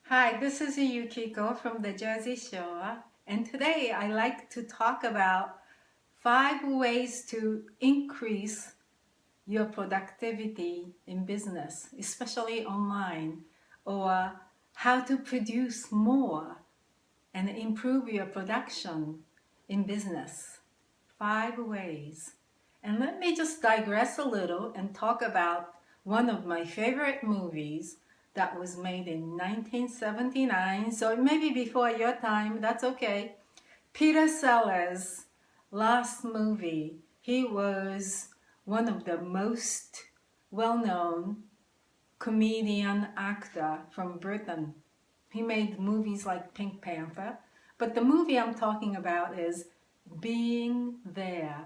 Hi, this is Yukiko from the Jersey Shore, and today I like to talk about 5 ways to increase your productivity in business, especially online, or how to produce more and improve your production in business. 5 ways. And let me just digress a little and talk about one of my favorite movies that was made in 1979. So it may be before your time, that's okay. Peter Sellers' last movie. He was one of the most well-known comedian actor from Britain. He made movies like Pink Panther, but the movie I'm talking about is Being There.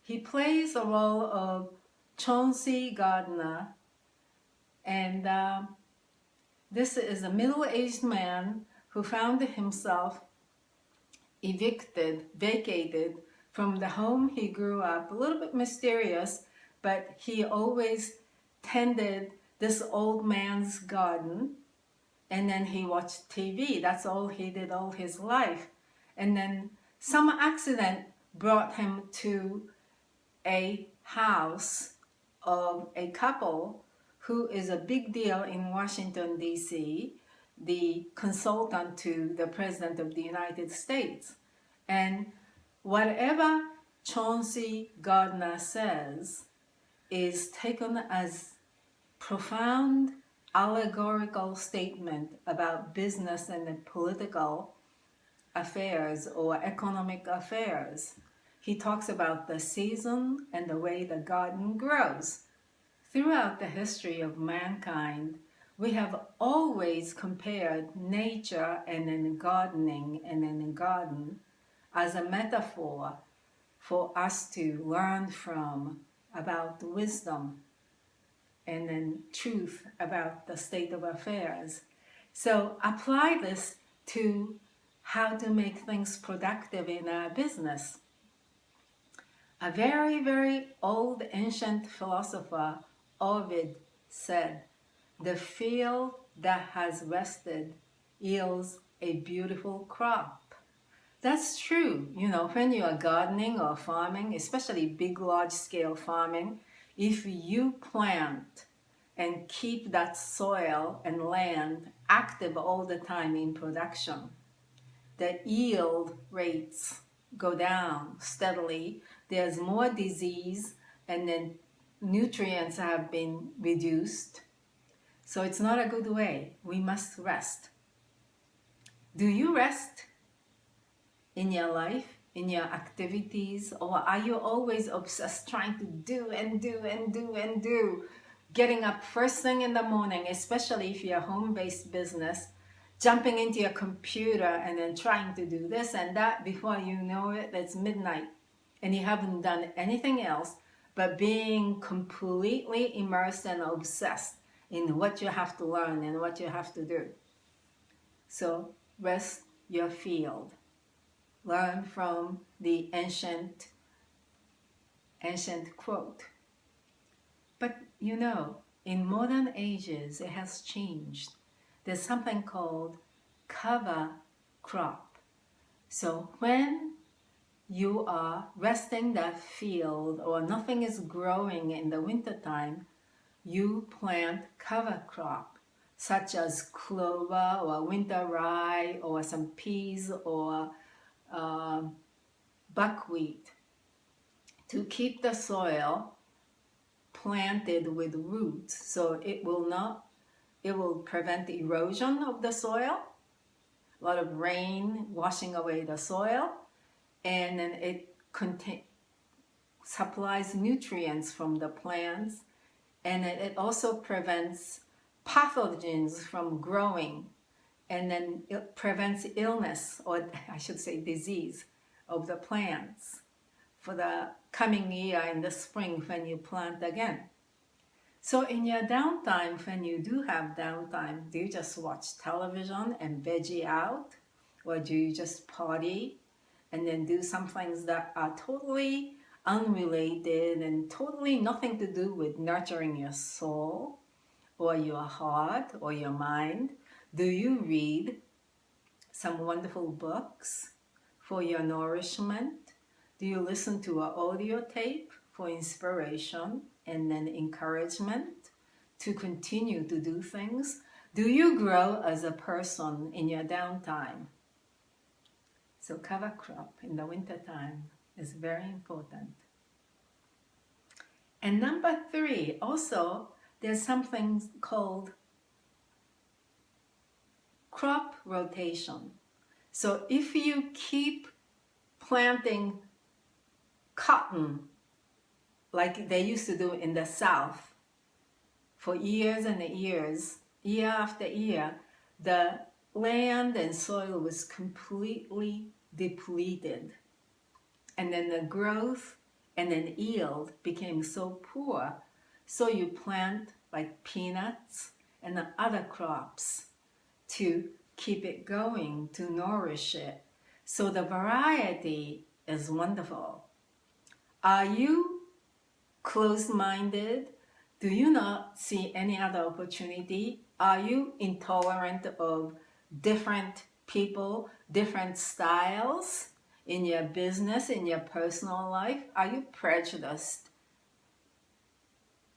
He plays the role of Chauncey Gardner, and this is a middle-aged man who found himself vacated from the home he grew up. A little bit mysterious, but he always tended this old man's garden, and then he watched TV. That's all he did all his life. And then some accident brought him to a house of a couple who is a big deal in Washington, D.C., the consultant to the President of the United States. And whatever Chauncey Gardner says is taken as profound allegorical statement about business and political affairs or economic affairs. He talks about the season and the way the garden grows. Throughout the history of mankind, we have always compared nature and then gardening and then the garden as a metaphor for us to learn from about wisdom and then truth about the state of affairs. So apply this to how to make things productive in our business. A very, very old ancient philosopher, Ovid, said, "The field that has rested yields a beautiful crop." That's true. You know, when you are gardening or farming, especially big, large-scale farming, if you plant and keep that soil and land active all the time in production, the yield rates go down steadily. There's more disease, and then nutrients have been reduced. So it's not a good way. We must rest. Do you rest in your life, in your activities, or are you always obsessed trying to do and do and do and do? Getting up first thing in the morning, especially if you're a home-based business, jumping into your computer and then trying to do this and that. Before you know it, it's midnight and you haven't done anything else but being completely immersed and obsessed in what you have to learn and what you have to do. So rest your field. Learn from the ancient quote. But you know, in modern ages, it has changed. There's something called cover crop. So when you are resting that field or nothing is growing in the wintertime, you plant cover crop, such as clover or winter rye or some peas or buckwheat, to keep the soil planted with roots, so it will prevent erosion of the soil, a lot of rain washing away the soil, and then it supplies nutrients from the plants, and it also prevents pathogens from growing, and then it prevents illness, or I should say disease, of the plants for the coming year in the spring when you plant again. So in your downtime, when you do have downtime, do you just watch television and veggie out? Or do you just party and then do some things that are totally unrelated and totally nothing to do with nurturing your soul? or your heart or your mind? Do you read some wonderful books for your nourishment? Do you listen to an audio tape for inspiration and then encouragement to continue to do things? Do you grow as a person in your downtime? So cover crop in the wintertime is very important. And number 3, also, there's something called crop rotation. So if you keep planting cotton like they used to do in the South for years and years, year after year, the land and soil was completely depleted. And then the growth and then yield became so poor. So you plant like peanuts and the other crops to keep it going, to nourish it. So the variety is wonderful. Are you closed-minded? Do you not see any other opportunity? Are you intolerant of different people, different styles in your business, in your personal life? Are you prejudiced?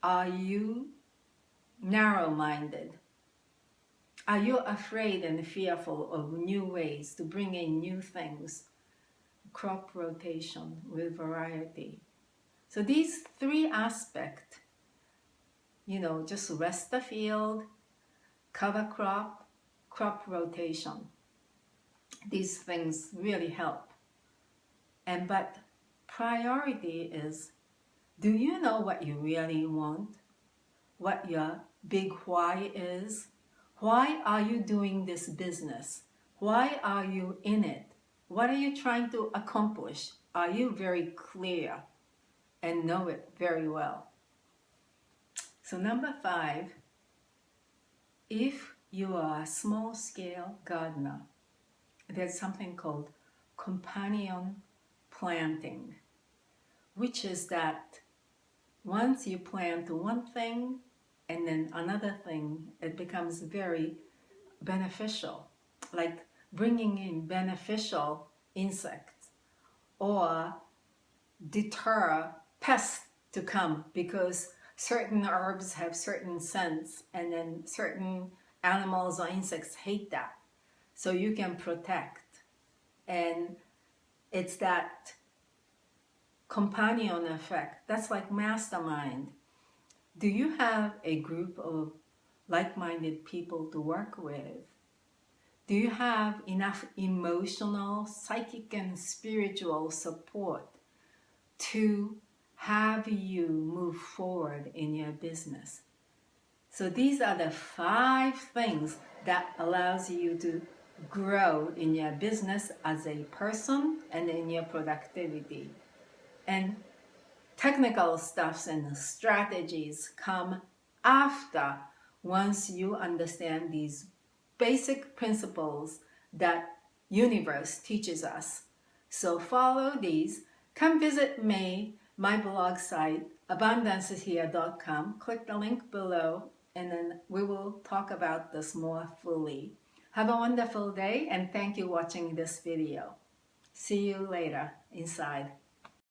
Are you narrow-minded? Are you afraid and fearful of new ways to bring in new things? Crop rotation with variety. So these 3 aspects, just rest the field, cover crop, crop rotation. These things really help. But priority is, do you know what you really want? What your big why is? Why are you doing this business? Why are you in it? What are you trying to accomplish? Are you very clear and know it very well? So number 5, if you are a small-scale gardener, there's something called companion planting, which is that once you plant one thing and then another thing, it becomes very beneficial, like bringing in beneficial insects or deter pests to come, because certain herbs have certain scents and then certain animals or insects hate that. So you can protect. And it's that companion effect. That's like mastermind. Do you have a group of like-minded people to work with? Do you have enough emotional, psychic, and spiritual support to have you move forward in your business? So these are the 5 things that allows you to grow in your business as a person and in your productivity. And technical stuffs and strategies come after, once you understand these basic principles that universe teaches us. So follow these. Come visit me, my blog site, abundanceishere.com. Click the link below and then we will talk about this more fully. Have a wonderful day and thank you for watching this video. See you later inside.